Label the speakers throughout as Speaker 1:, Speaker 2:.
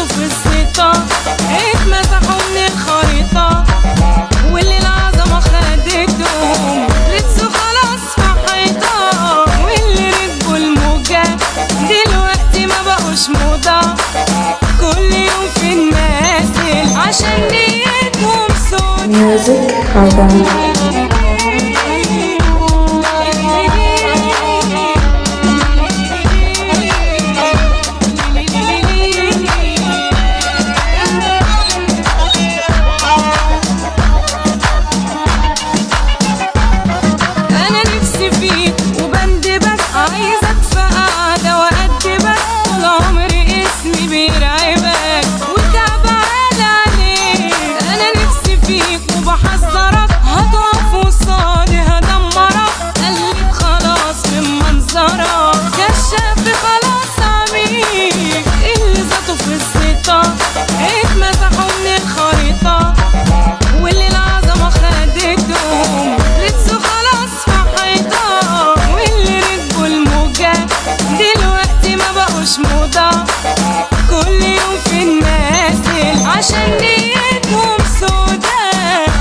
Speaker 1: زطوا في الزيطة اتمسحوا من الخريطة، واللي العظمة خدتهم لبسوا خلاص في حيطة، واللي ركبوا الموجة دلوقتي ما بقوش موضة، كل يوم في المقاسل عشان نيتهم سودا.
Speaker 2: ميوزك حرام.
Speaker 1: عايزك في قعدة وأدبك طول عمري اسمي بيرعبك وتعبان عليك، أنا نفسي فيك وبحذرك هتقف قصادي هدمرك، قلبي خلاص من منظرك كشاف خلاص عميق، اللي زطوا في الزيطة اتمسحوا من الخريطة، واللي العظمة خدتهم لبسوا خلاص في حيطة، واللي ركبوا الموجة دلوقتي ما بقوش موضة، كل يوم في المقاسل عشان نيتهم سودا،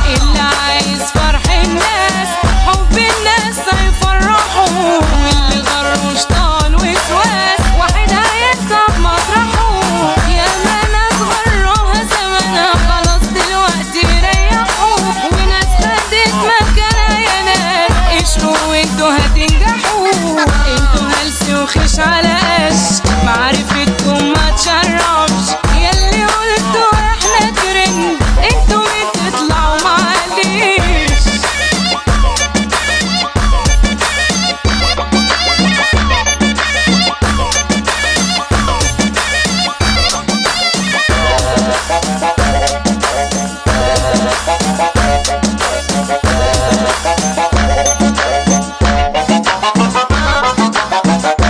Speaker 1: اللي عايز فرح الناس حب الناس هيفرحوا، واللي غروش طال وسواس واحد هيركب مطرحه، يا ما ناس غروها زمانها خلاص دلوقتي ريحوا، وناس خدت مكانها يا ناس قشروا وانتوا هتنجحوا، انتوا هلس وخش على قش معرفتكم ما تشرفش، ياللي قلتوا احنا ترند انتوا بتطلعوا معلش.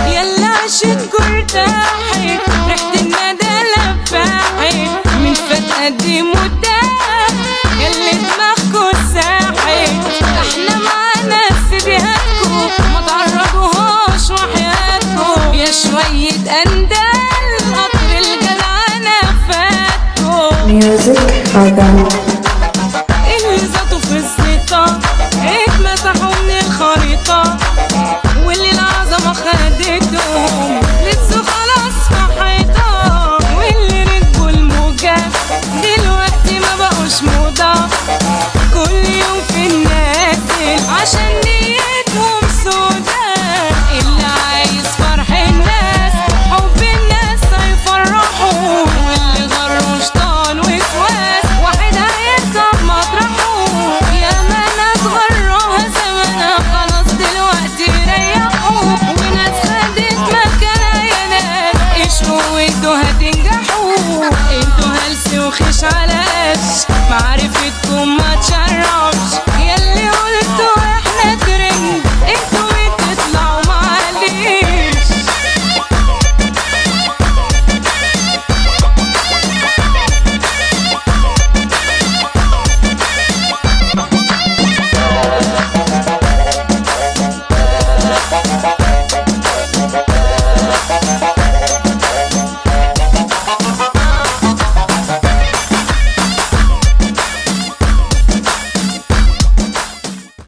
Speaker 1: يلا عشتكوا ارتاحت ريحة الندى لفاحت من فات قديم وتاح، ياللي دماغكوا ساحت احنا معانا سيديهاتكوا ما تعرضوهاش وحياتكوا، يا شوية اندال قطر الجدعنة فاتكوا.
Speaker 2: ميوزك حرام.